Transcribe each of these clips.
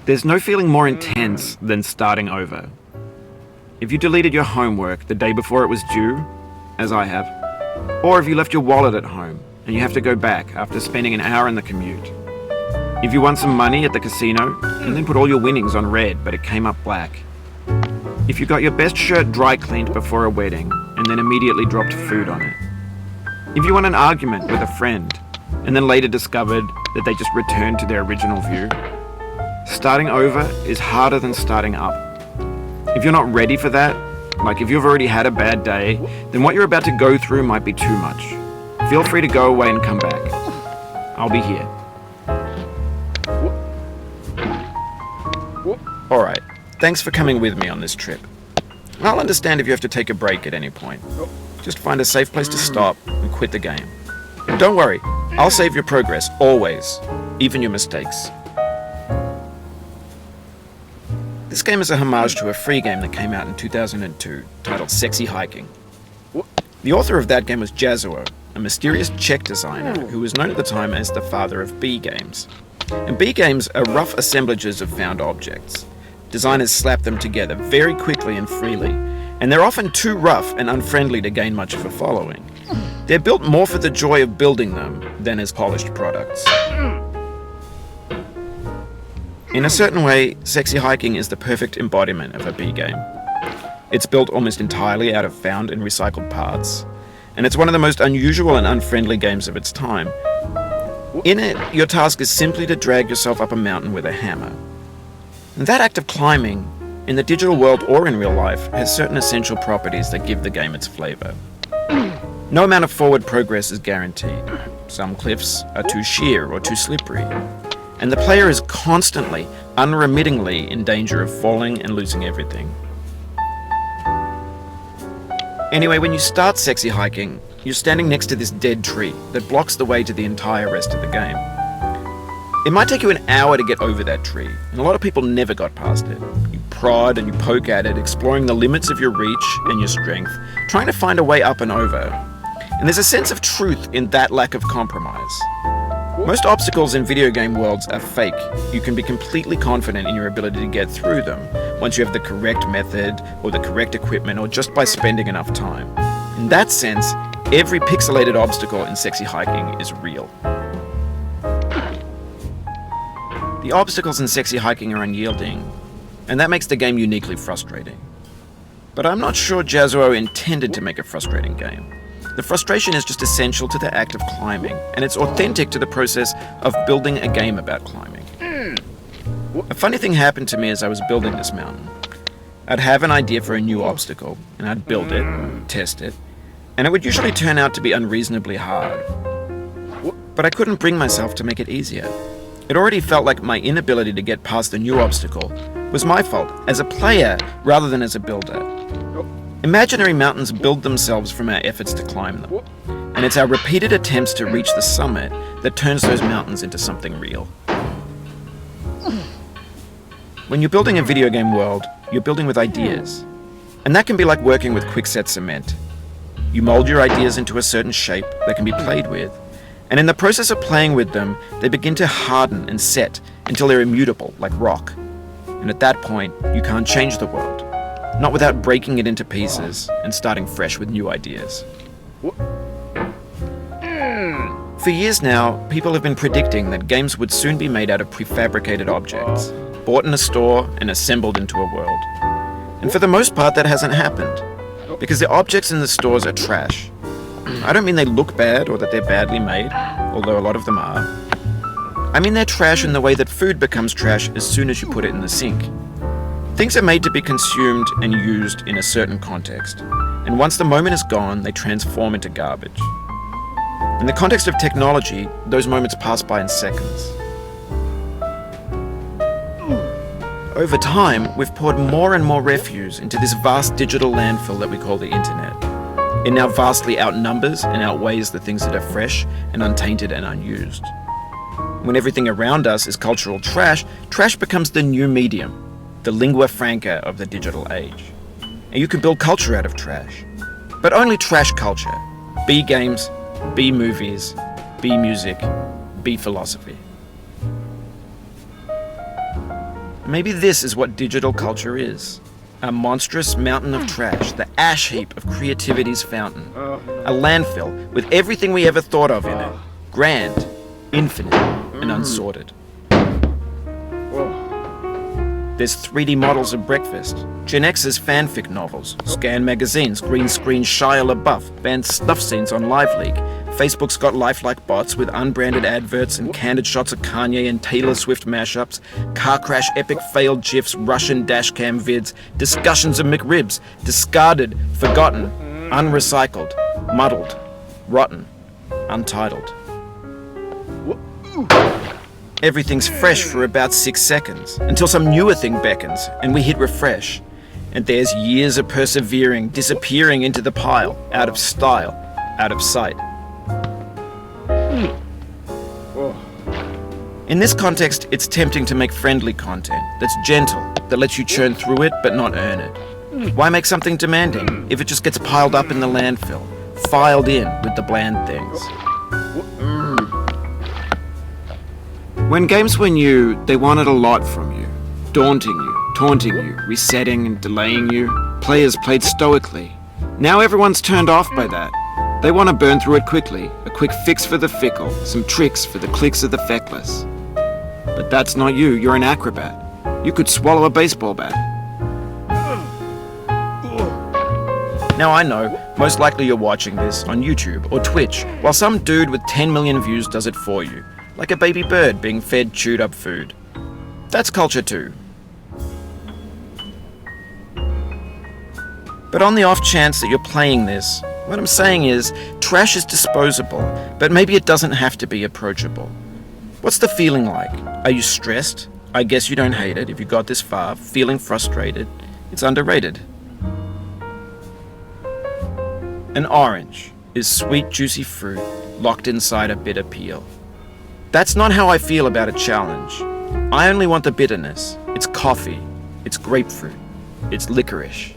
There's no feeling more intense than starting over. If you deleted your homework the day before it was due, as I have, or if you left your wallet at home and you have to go back after spending an hour in the commute. If you won some money at the casino and then put all your winnings on red but it came up black. If you got your best shirt dry cleaned before a wedding and then immediately dropped food on it. If you won an argument with a friend and then later discovered that they just returned to their original view. Starting over is harder than starting up. If you're not ready for that, like if you've already had a bad day, then what you're about to go through might be too much. Feel free to go away and come back. I'll be here. Alright, thanks for coming with me on this trip. I'll understand if you have to take a break at any point. Just find a safe place to stop and quit the game. And don't worry, I'll save your progress, always, even your mistakes. This game is a homage to a free game that came out in 2002, titled Sexy Hiking. The author of that game was Jazzuo, a mysterious Czech designer who was known at the time as the father of B games. And B games are rough assemblages of found objects. Designers slap them together very quickly and freely, and they're often too rough and unfriendly to gain much of a following. They're built more for the joy of building them than as polished products. In a certain way, Sexy Hiking is the perfect embodiment of a B game. It's built almost entirely out of found and recycled parts, and it's one of the most unusual and unfriendly games of its time. In it, your task is simply to drag yourself up a mountain with a hammer. And that act of climbing, in the digital world or in real life, has certain essential properties that give the game its flavor. No amount of forward progress is guaranteed. Some cliffs are too sheer or too slippery. And the player is constantly, unremittingly in danger of falling and losing everything. Anyway, when you start Sexy Hiking, you're standing next to this dead tree that blocks the way to the entire rest of the game. It might take you an hour to get over that tree, and a lot of people never got past it. You prod and you poke at it, exploring the limits of your reach and your strength, trying to find a way up and over. And there's a sense of truth in that lack of compromise. Most obstacles in video game worlds are fake. You can be completely confident in your ability to get through them once you have the correct method or the correct equipment or just by spending enough time. In that sense, every pixelated obstacle in Sexy Hiking is real. The obstacles in Sexy Hiking are unyielding, and that makes the game uniquely frustrating. But I'm not sure Jazzuo intended to make a frustrating game. The frustration is just essential to the act of climbing, and it's authentic to the process of building a game about climbing. A funny thing happened to me as I was building this mountain. I'd have an idea for a new obstacle, and I'd build it, test it, and it would usually turn out to be unreasonably hard. But I couldn't bring myself to make it easier. It already felt like my inability to get past the new obstacle was my fault as a player rather than as a builder. Imaginary mountains build themselves from our efforts to climb them, and it's our repeated attempts to reach the summit that turns those mountains into something real. When you're building a video game world, you're building with ideas, and that can be like working with quickset cement. You mold your ideas into a certain shape that can be played with, and in the process of playing with them, they begin to harden and set until they're immutable, like rock. And at that point, you can't change the world. Not without breaking it into pieces and starting fresh with new ideas. For years now, people have been predicting that games would soon be made out of prefabricated objects, bought in a store and assembled into a world. And for the most part, that hasn't happened, because the objects in the stores are trash. I don't mean they look bad or that they're badly made, although a lot of them are. I mean they're trash in the way that food becomes trash as soon as you put it in the sink. Things are made to be consumed and used in a certain context, and once the moment is gone, they transform into garbage. In the context of technology, those moments pass by in seconds. Over time, we've poured more and more refuse into this vast digital landfill that we call the internet. It now vastly outnumbers and outweighs the things that are fresh and untainted and unused. When everything around us is cultural trash, trash becomes the new medium, the lingua franca of the digital age. And you can build culture out of trash. But only trash culture. B games, B movies, B music, B philosophy. Maybe this is what digital culture is. A monstrous mountain of trash, the ash heap of creativity's fountain. A landfill with everything we ever thought of in it. Grand, infinite, and unsorted. There's 3D models of breakfast, Gen X's fanfic novels, scan magazines, green screen Shia LaBeouf, banned stuff scenes on LiveLeak. Facebook's got lifelike bots with unbranded adverts and candid shots of Kanye and Taylor Swift mashups, car crash epic failed GIFs, Russian dashcam vids, discussions of McRibs, discarded, forgotten, unrecycled, muddled, rotten, untitled. Everything's fresh for about 6 seconds, until some newer thing beckons, and we hit refresh. And there's years of persevering, disappearing into the pile, out of style, out of sight. In this context, it's tempting to make friendly content that's gentle, that lets you churn through it but not earn it. Why make something demanding if it just gets piled up in the landfill, filed in with the bland things? When games were new, they wanted a lot from you. Daunting you, taunting you, resetting and delaying you. Players played stoically. Now everyone's turned off by that. They want to burn through it quickly, a quick fix for the fickle, some tricks for the clicks of the feckless. But that's not you, you're an acrobat. You could swallow a baseball bat. Now I know, most likely you're watching this on YouTube or Twitch, while some dude with 10 million views does it for you. Like a baby bird being fed chewed up food. That's culture too. But on the off chance that you're playing this, what I'm saying is, trash is disposable, but maybe it doesn't have to be approachable. What's the feeling like? Are you stressed? I guess you don't hate it if you got this far. Feeling frustrated? It's underrated. An orange is sweet, juicy fruit locked inside a bitter peel. That's not how I feel about a challenge. I only want the bitterness. It's coffee. It's grapefruit. It's licorice.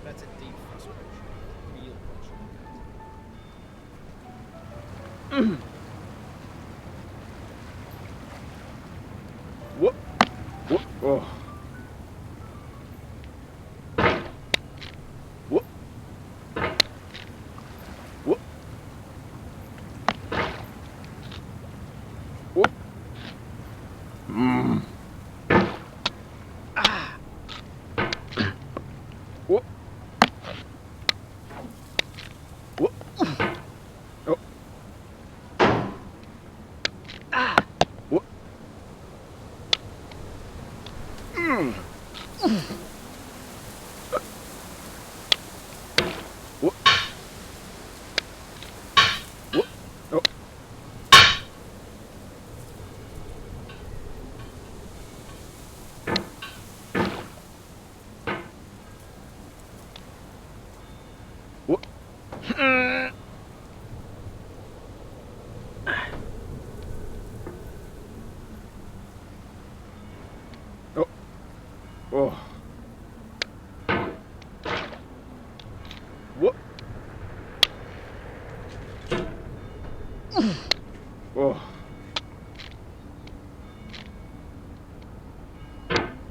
That's a deep frustration. Real frustration. What? What? Oh. What? What? What? What? What? Oh. What? What? What? Oh. What? Oh. Oh. What? Oh.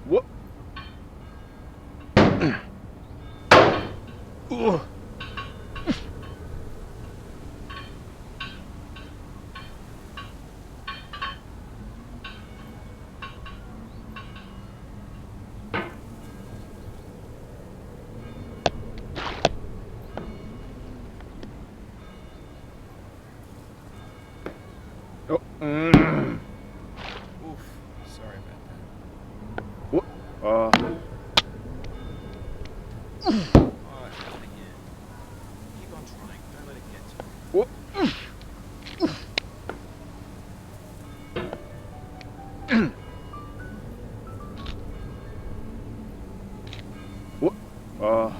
What? Oh. Oh. Oof, sorry about that. What? Alright, again. Keep on trying, don't let it get to you. What? What? What? Oh.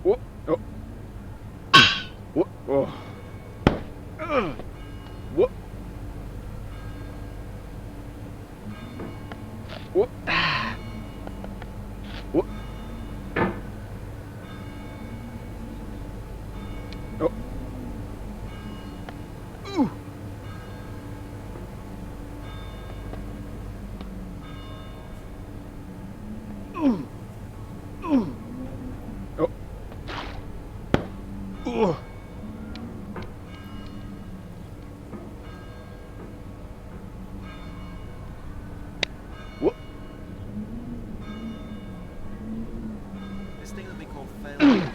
What? Oh. What? Oh. What? What? What? Oh. Ooh. Ooh. Ooh. Oh. Ooh. What? This thing that we call failure